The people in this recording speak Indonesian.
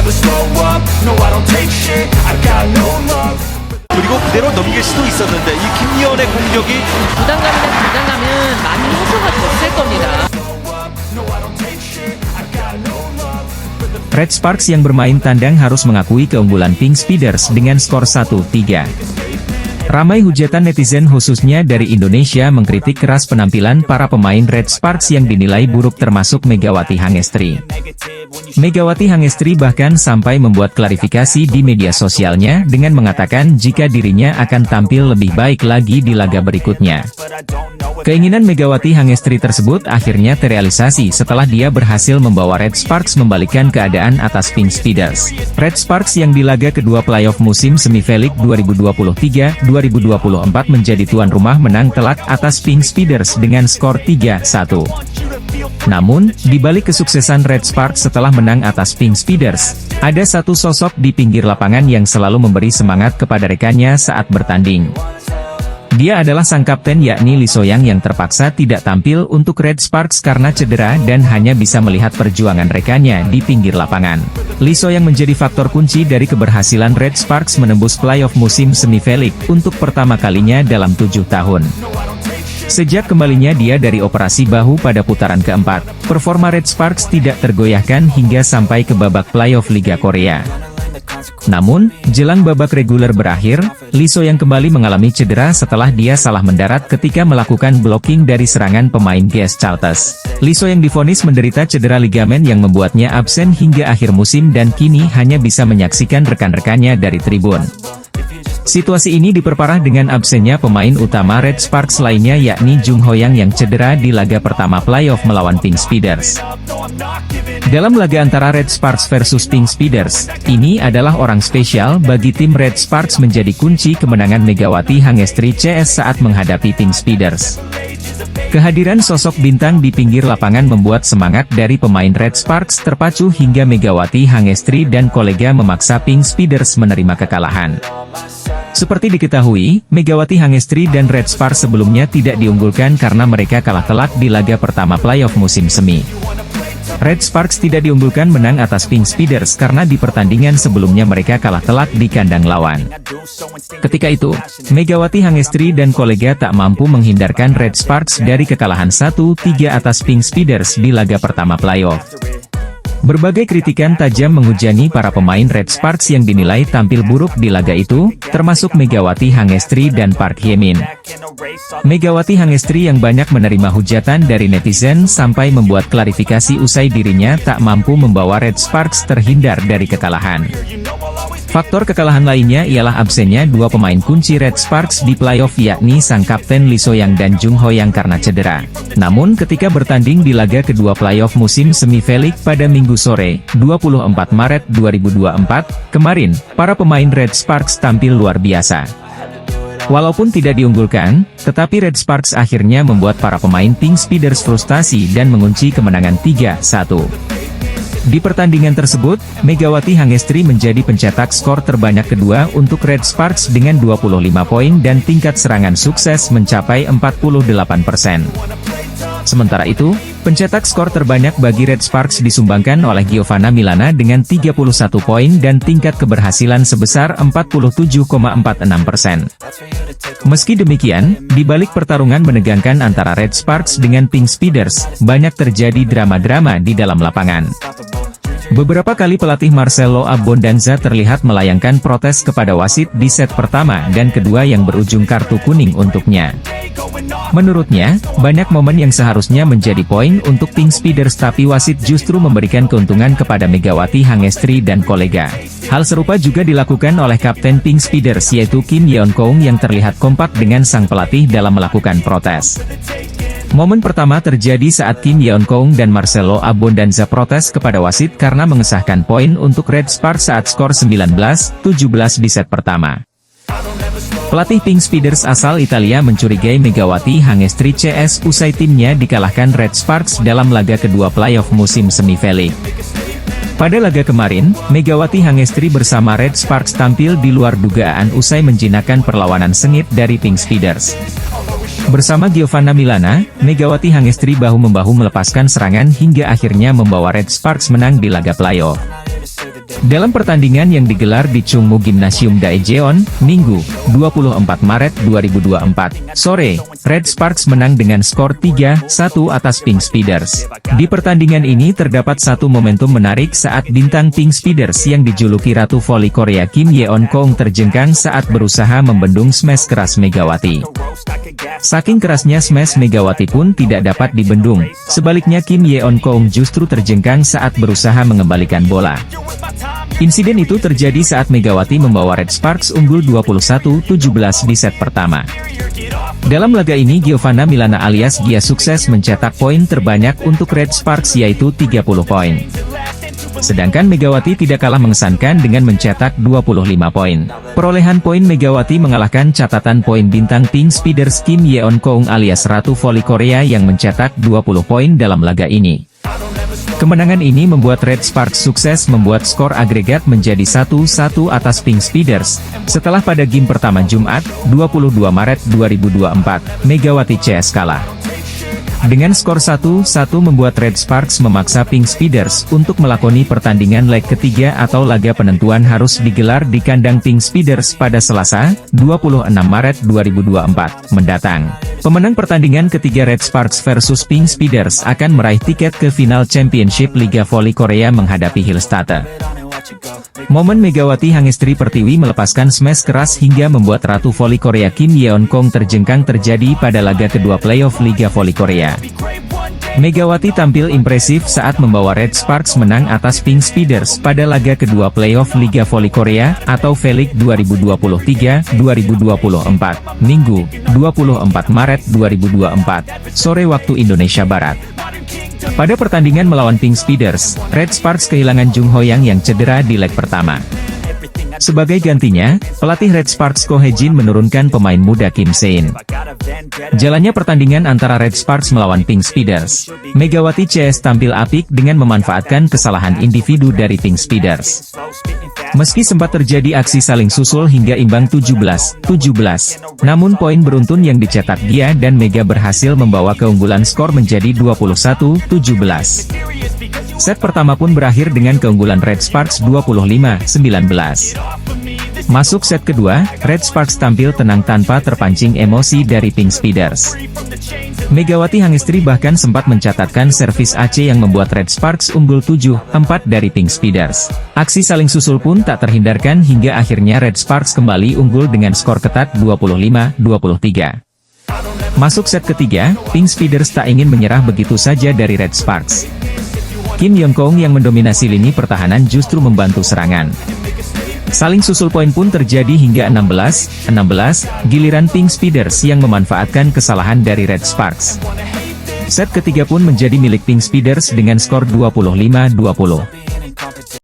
never slow up, no I don't take shit, I got no love. 그리고 그대로 넘길 수도 있었는데 이 김예원의 공격이 부담감이나 긴장감은 많이 해소가 됐을 겁니다. Red Sparks yang bermain tandang harus mengakui keunggulan Pink Speeders dengan skor 1-3. Ramai hujatan netizen khususnya dari Indonesia mengkritik keras penampilan para pemain Red Sparks yang dinilai buruk termasuk Megawati Hangestri. Megawati Hangestri bahkan sampai membuat klarifikasi di media sosialnya dengan mengatakan jika dirinya akan tampil lebih baik lagi di laga berikutnya. Keinginan Megawati Hangestri tersebut akhirnya terrealisasi setelah dia berhasil membawa Red Sparks membalikkan keadaan atas Pink Speeders. Red Sparks yang di laga kedua playoff musim semifinal 2023-2024 menjadi tuan rumah menang telak atas Pink Speeders dengan skor 3-1. Namun, di balik kesuksesan Red Sparks setelah menang atas Pink Speeders, ada satu sosok di pinggir lapangan yang selalu memberi semangat kepada rekannya saat bertanding. Dia adalah sang kapten yakni Lee So-young yang terpaksa tidak tampil untuk Red Sparks karena cedera dan hanya bisa melihat perjuangan rekannya di pinggir lapangan. Lee So-young menjadi faktor kunci dari keberhasilan Red Sparks menembus playoff musim semifinal untuk pertama kalinya dalam 7 tahun. Sejak kembalinya dia dari operasi bahu pada putaran keempat, performa Red Sparks tidak tergoyahkan hingga sampai ke babak playoff Liga Korea. Namun, jelang babak reguler berakhir, Lee So-young kembali mengalami cedera setelah dia salah mendarat ketika melakukan blocking dari serangan pemain GS Charters. Lee So-young divonis menderita cedera ligamen yang membuatnya absen hingga akhir musim dan kini hanya bisa menyaksikan rekan-rekannya dari tribun. Situasi ini diperparah dengan absennya pemain utama Red Sparks lainnya yakni Jung Ho-young yang cedera di laga pertama playoff melawan Pink Speeders. Dalam laga antara Red Sparks versus Pink Speeders, ini adalah orang spesial bagi tim Red Sparks menjadi kunci kemenangan Megawati Hangestri CS saat menghadapi Pink Speeders. Kehadiran sosok bintang di pinggir lapangan membuat semangat dari pemain Red Sparks terpacu hingga Megawati Hangestri dan kolega memaksa Pink Speeders menerima kekalahan. Seperti diketahui, Megawati Hangestri dan Red Sparks sebelumnya tidak diunggulkan karena mereka kalah telak di laga pertama playoff musim semi. Red Sparks tidak diunggulkan menang atas Pink Speeders karena di pertandingan sebelumnya mereka kalah telak di kandang lawan. Ketika itu, Megawati Hangestri dan kolega tak mampu menghindarkan Red Sparks dari kekalahan 1-3 atas Pink Speeders di laga pertama playoff. Berbagai kritikan tajam menghujani para pemain Red Sparks yang dinilai tampil buruk di laga itu, termasuk Megawati Hangestri dan Park Hye-min. Megawati Hangestri yang banyak menerima hujatan dari netizen sampai membuat klarifikasi usai dirinya tak mampu membawa Red Sparks terhindar dari kekalahan. Faktor kekalahan lainnya ialah absennya dua pemain kunci Red Sparks di playoff yakni sang kapten Lee So-young dan Jung Ho-young karena cedera. Namun ketika bertanding di laga kedua playoff musim semifinal pada Minggu sore, 24 Maret 2024, kemarin, para pemain Red Sparks tampil luar biasa. Walaupun tidak diunggulkan, tetapi Red Sparks akhirnya membuat para pemain Pink Speeders frustasi dan mengunci kemenangan 3-1. Di pertandingan tersebut, Megawati Hangestri menjadi pencetak skor terbanyak kedua untuk Red Sparks dengan 25 poin dan tingkat serangan sukses mencapai 48%. Sementara itu, pencetak skor terbanyak bagi Red Sparks disumbangkan oleh Giovanna Milana dengan 31 poin dan tingkat keberhasilan sebesar 47,46%. Meski demikian, di balik pertarungan menegangkan antara Red Sparks dengan Pink Speeders, banyak terjadi drama-drama di dalam lapangan. Beberapa kali pelatih Marcelo Abbondanza terlihat melayangkan protes kepada wasit di set pertama dan kedua yang berujung kartu kuning untuknya. Menurutnya, banyak momen yang seharusnya menjadi poin untuk Pink Speeders tapi wasit justru memberikan keuntungan kepada Megawati Hangestri dan kolega. Hal serupa juga dilakukan oleh kapten Pink Speeders yaitu Kim Yeon-kong yang terlihat kompak dengan sang pelatih dalam melakukan protes. Momen pertama terjadi saat Kim Yeon-kong dan Marcelo Abbondanza protes kepada wasit karena mengesahkan poin untuk Red Sparks saat skor 19-17 di set pertama. Pelatih Pink Speeders asal Italia mencurigai Megawati Hangestri CS usai timnya dikalahkan Red Sparks dalam laga kedua playoff musim semifinal. Pada laga kemarin, Megawati Hangestri bersama Red Sparks tampil di luar dugaan usai menjinakkan perlawanan sengit dari Pink Speeders. Bersama Giovanna Milana, Megawati Hangestri bahu-membahu melepaskan serangan hingga akhirnya membawa Red Sparks menang di laga playoff. Dalam pertandingan yang digelar di Chungmu Gymnasium Daejeon, Minggu, 24 Maret 2024, sore, Red Sparks menang dengan skor 3-1 atas Pink Speeders. Di pertandingan ini terdapat satu momentum menarik saat bintang Pink Speeders yang dijuluki Ratu Voli Korea Kim Yeon-kong terjengkang saat berusaha membendung smash keras Megawati. Saking kerasnya smash Megawati pun tidak dapat dibendung, sebaliknya Kim Yeon-kong justru terjengkang saat berusaha mengembalikan bola. Insiden itu terjadi saat Megawati membawa Red Sparks unggul 21-17 di set pertama. Dalam laga ini Giovanna Milana alias Gia sukses mencetak poin terbanyak untuk Red Sparks yaitu 30 poin. Sedangkan Megawati tidak kalah mengesankan dengan mencetak 25 poin. Perolehan poin Megawati mengalahkan catatan poin bintang Pink Speeders Kim Yeon-kong alias Ratu Voli Korea yang mencetak 20 poin dalam laga ini. Kemenangan ini membuat Red Sparks sukses membuat skor agregat menjadi 1-1 atas Pink Speeders, setelah pada game pertama Jumat, 22 Maret 2024, Megawati CS kalah. Dengan skor 1-1 membuat Red Sparks memaksa Pink Speeders untuk melakoni pertandingan leg ketiga atau laga penentuan harus digelar di kandang Pink Speeders pada Selasa, 26 Maret 2024, mendatang. Pemenang pertandingan ketiga Red Sparks versus Pink Speeders akan meraih tiket ke final Championship Liga Voli Korea menghadapi Hillstate. Momen Megawati Hangestri Pertiwi melepaskan smash keras hingga membuat Ratu Voli Korea Kim Yeon-kong terjengkang terjadi pada laga kedua playoff Liga Voli Korea. Megawati tampil impresif saat membawa Red Sparks menang atas Pink Speeders pada laga kedua playoff Liga Voli Korea atau V-League 2023-2024, Minggu, 24 Maret 2024, sore waktu Indonesia Barat. Pada pertandingan melawan Pink Speeders, Red Sparks kehilangan Jung Hoyang yang cedera di leg pertama. Sebagai gantinya, pelatih Red Sparks Ko Hye-jin menurunkan pemain muda Kim Se-in. Jalannya pertandingan antara Red Sparks melawan Pink Speeders. Megawati CS tampil apik dengan memanfaatkan kesalahan individu dari Pink Speeders. Meski sempat terjadi aksi saling susul hingga imbang 17-17, namun poin beruntun yang dicetak Gia dan Mega berhasil membawa keunggulan skor menjadi 21-17. Set pertama pun berakhir dengan keunggulan Red Sparks 25-19. Masuk set kedua, Red Sparks tampil tenang tanpa terpancing emosi dari Pink Speeders. Megawati Hangestri bahkan sempat mencatatkan servis AC yang membuat Red Sparks unggul 7-4 dari Pink Speeders. Aksi saling susul pun tak terhindarkan hingga akhirnya Red Sparks kembali unggul dengan skor ketat 25-23. Masuk set ketiga, Pink Speeders tak ingin menyerah begitu saja dari Red Sparks. Kim Yeon-kong yang mendominasi lini pertahanan justru membantu serangan. Saling susul poin pun terjadi hingga 16-16, giliran Pink Speeders yang memanfaatkan kesalahan dari Red Sparks. Set ketiga pun menjadi milik Pink Speeders dengan skor 25-20.